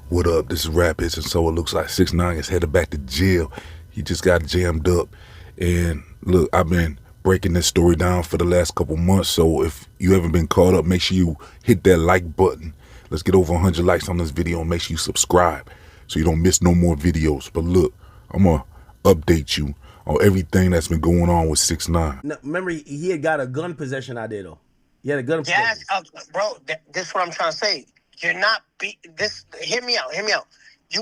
What up? This is Rapids, and so it looks like 6ix9ine is headed back to jail. He just got jammed up. And look, I've been breaking this story down for the last couple months, so if you haven't been caught up, make sure you hit that like button. Let's get over 100 likes on this video, and make sure you subscribe so you don't miss no more videos. But look, I'm going to update you on everything that's been going on with 6ix9ine. No, remember, he had got a gun possession out there, though. He had a gun possession. Yes, bro, this is what I'm trying to say. You're not hear me out.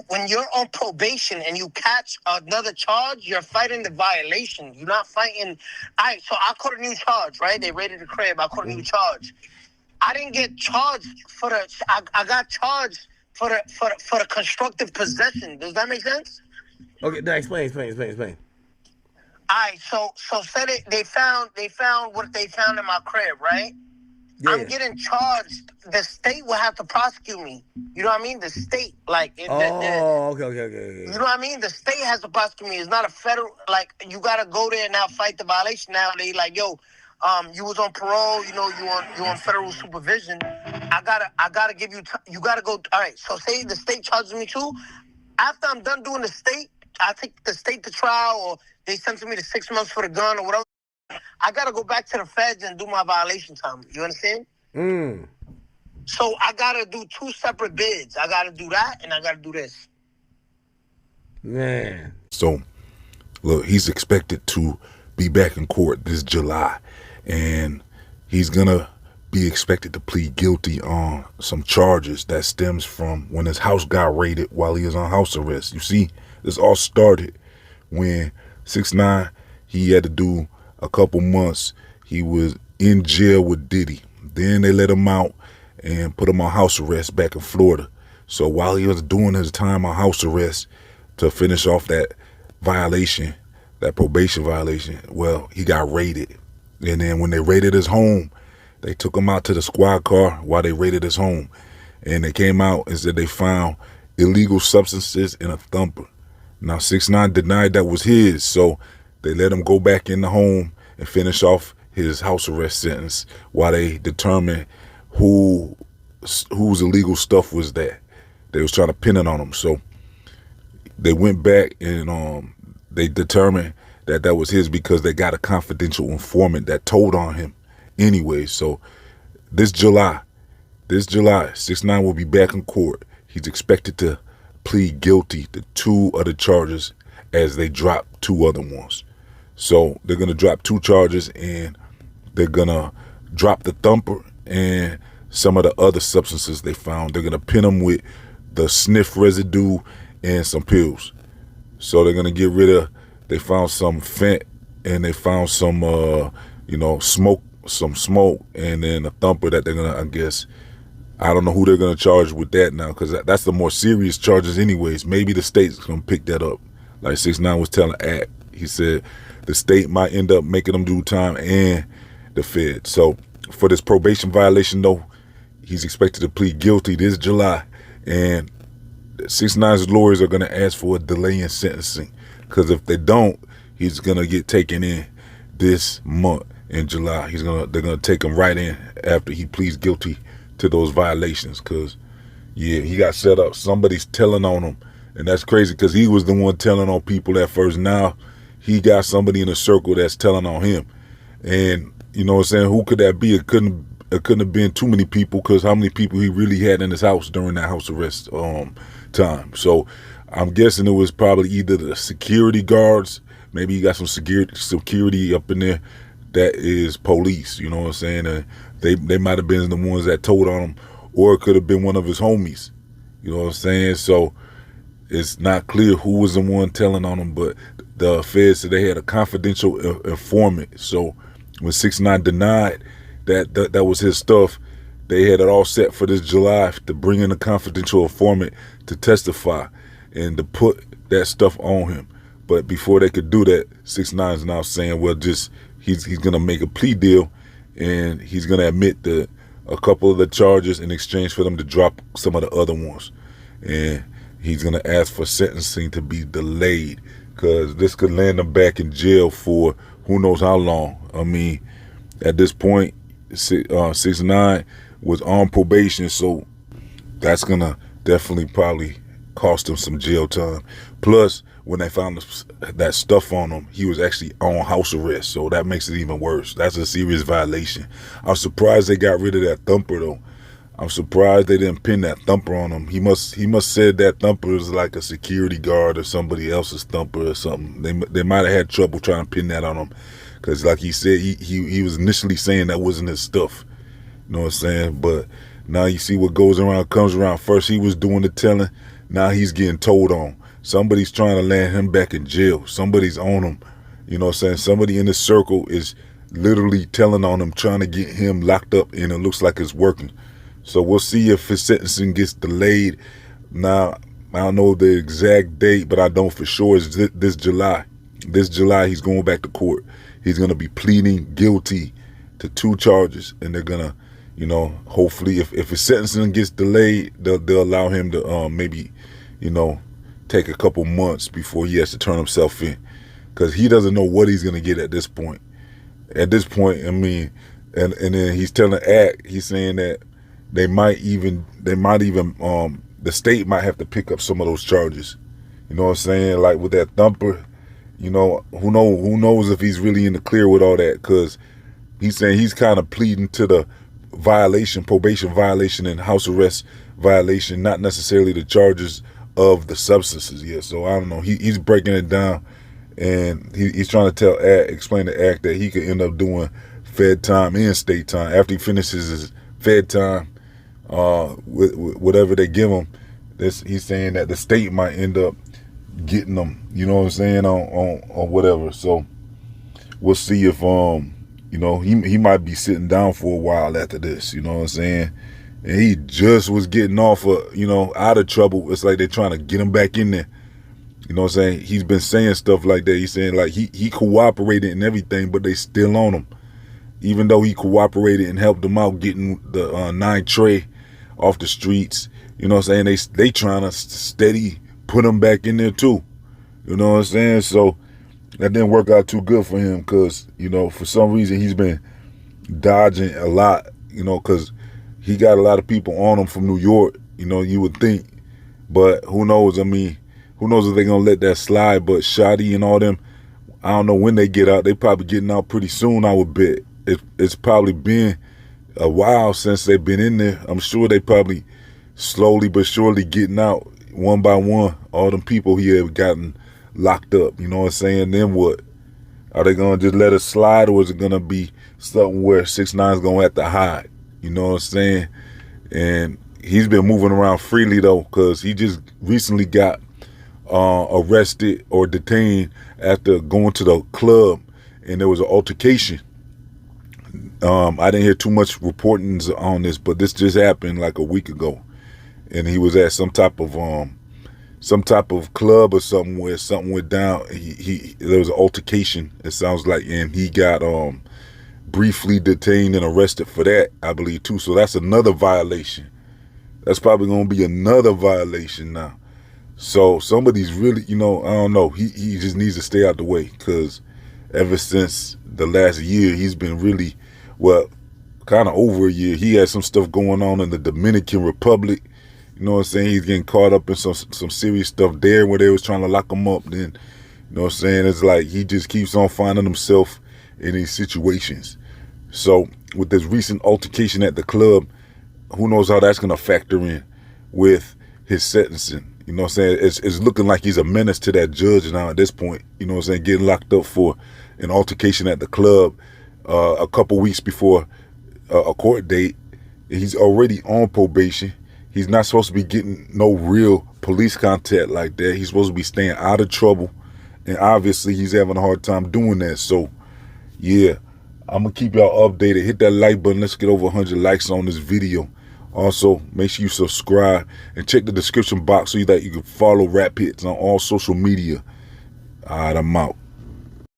When you're on probation and you catch another charge, you're fighting the violation. You're not fighting. All right, so I caught a new charge, right? They raided the crib. I caught a new charge. I didn't get charged for the. I got charged for the constructive possession. Does that make sense? Okay, now explain. All right, so said it. They found what they found in my crib, right? Yeah. I'm getting charged. The state will have to prosecute me. You know what I mean? The state, like. Okay. You know what I mean? The state has to prosecute me. It's not a federal. Like, you gotta go there and now fight the violation. Now they like, yo, you was on parole. You know, you on federal supervision. I gotta give you. You gotta go. All right. So say the state charges me too. After I'm done doing the state, I take the state to trial, or they sentence me to 6 months for the gun or whatever. I gotta go back to the feds and do my violation time. You understand? So I gotta do two separate bids. I gotta do that and I gotta do this. Man. So, look, he's expected to be back in court this July, and he's gonna be expected to plead guilty on some charges that stems from when his house got raided while he was on house arrest. You see, this all started when 6ix9ine, he had to do a couple months. He was in jail with Diddy. Then they let him out and put him on house arrest back in Florida. So while he was doing his time on house arrest to finish off that violation, that probation violation, well, he got raided. And then when they raided his home, they took him out to the squad car while they raided his home. And they came out and said they found illegal substances in a thumper. Now, 6ix9ine denied that was his, so they let him go back in the home and finish off his house arrest sentence while they determined whose illegal stuff was that. They was trying to pin it on him. So they went back and they determined that that was his because they got a confidential informant that told on him anyway. So this July, 6ix9ine will be back in court. He's expected to plead guilty to 2 other charges as they drop 2 other ones. So they're going to drop 2 charges, and they're going to drop the thumper and some of the other substances they found. They're going to pin them with the sniff residue and some pills. So they're going to get rid of, they found some fent, and they found some, smoke, and then a thumper that they're going to, I guess, I don't know who they're going to charge with that now, because that's the more serious charges anyways. Maybe the state's going to pick that up. Like 6ix9ine was telling Act, he said the state might end up making them do time and the Fed. So for this probation violation, though, he's expected to plead guilty this July. And 6ix9ine's lawyers are going to ask for a delay in sentencing, because if they don't, he's going to get taken in this month in July. They're going to take him right in after he pleads guilty to those violations, because yeah, he got set up. Somebody's telling on him, and that's crazy because he was the one telling on people at first. Now he got somebody in a circle that's telling on him, and you know what I'm saying, who could that be? It couldn't have been too many people, because how many people he really had in his house during that house arrest time. So I'm guessing it was probably either the security guards, maybe he got some security up in there that is police, you know what I'm saying, and they might have been the ones that told on him, or it could have been one of his homies, you know what I'm saying. So it's not clear who was the one telling on him, but the feds said they had a confidential informant. So when 6ix9ine denied that was his stuff, they had it all set for this July to bring in a confidential informant to testify and to put that stuff on him. But before they could do that, 6ix9ine is now saying, well, just he's gonna make a plea deal, and he's gonna admit a couple of the charges in exchange for them to drop some of the other ones. And he's gonna ask for sentencing to be delayed, because this could land him back in jail for who knows how long. I mean, at this point, 6ix9ine was on probation, so that's gonna definitely probably cost him some jail time. Plus, when they found that stuff on him, he was actually on house arrest, so that makes it even worse. That's a serious violation. I'm surprised they got rid of that thumper though. I'm surprised they didn't pin that thumper on him. He must said that thumper was like a security guard or somebody else's thumper or something. They might have had trouble trying to pin that on him, because like he said, he was initially saying that wasn't his stuff. You know what I'm saying? But now you see what goes around comes around. First he was doing the telling, now he's getting told on. Somebody's trying to land him back in jail. Somebody's on him. You know what I'm saying? Somebody in the circle is literally telling on him, trying to get him locked up, and it looks like it's working. So we'll see if his sentencing gets delayed. Now, I don't know the exact date, but I know for sure it's this July. This July, he's going back to court. He's going to be pleading guilty to 2 charges, and they're going to, you know, hopefully if his sentencing gets delayed, they'll allow him to maybe, you know, take a couple months before he has to turn himself in, because he doesn't know what he's going to get at this point. At this point, I mean, and then he's telling ACT, he's saying that they might even the state might have to pick up some of those charges. You know what I'm saying? Like with that thumper, you know, who knows if he's really in the clear with all that, because he's saying he's kind of pleading to the violation, probation violation and house arrest violation, not necessarily the charges of the substances yet. So I don't know. He's breaking it down, and he's trying to explain to ACT that he could end up doing fed time and state time after he finishes his fed time. With whatever they give him, he's saying that the state might end up getting them, you know what I'm saying, on whatever. So we'll see if you know, he might be sitting down for a while after this, you know what I'm saying. And he just was getting off of, you know, out of trouble. It's like they're trying to get him back in there, you know what I'm saying. He's been saying stuff like that. He's saying like he cooperated and everything, but they still on him, even though he cooperated and helped them out getting the 9 Trey off the streets. You know what I'm saying? They trying to steady put him back in there too. You know what I'm saying? So that didn't work out too good for him, because, you know, for some reason he's been dodging a lot, you know, because he got a lot of people on him from New York, you know, you would think. But who knows? I mean, who knows if they're going to let that slide. But Shotty and all them, I don't know when they get out. They probably getting out pretty soon, I would bet. It's probably been a while since they've been in there. I'm sure they probably slowly but surely getting out one by one. All them people he have gotten locked up, you know what I'm saying? Then what? Are they gonna just let it slide, or is it gonna be something where 6ix9ine's gonna have to hide? You know what I'm saying? And he's been moving around freely though, because he just recently got arrested or detained after going to the club, and there was an altercation. I didn't hear too much reportings on this, but this just happened like a week ago, and he was at some type of club or something where something went down. There was an altercation, it sounds like, and he got briefly detained and arrested for that, I believe too. So that's another violation. That's probably gonna be another violation now. So somebody's really, you know, I don't know. He just needs to stay out the way, because ever since the last year, he's been really, well, kind of over a year. He had some stuff going on in the Dominican Republic. You know what I'm saying? He's getting caught up in some serious stuff there where they was trying to lock him up. Then, you know what I'm saying? It's like he just keeps on finding himself in these situations. So with this recent altercation at the club, who knows how that's going to factor in with his sentencing. You know what I'm saying? It's looking like he's a menace to that judge now at this point. You know what I'm saying? Getting locked up for an altercation at the club a couple weeks before a court date. He's already on probation. He's not supposed to be getting no real police contact like that. He's supposed to be staying out of trouble. And obviously he's having a hard time doing that. So, yeah, I'm going to keep y'all updated. Hit that like button. Let's get over 100 likes on this video. Also, make sure you subscribe and check the description box so that you can follow Rap Hits on all social media. All right, I'm out.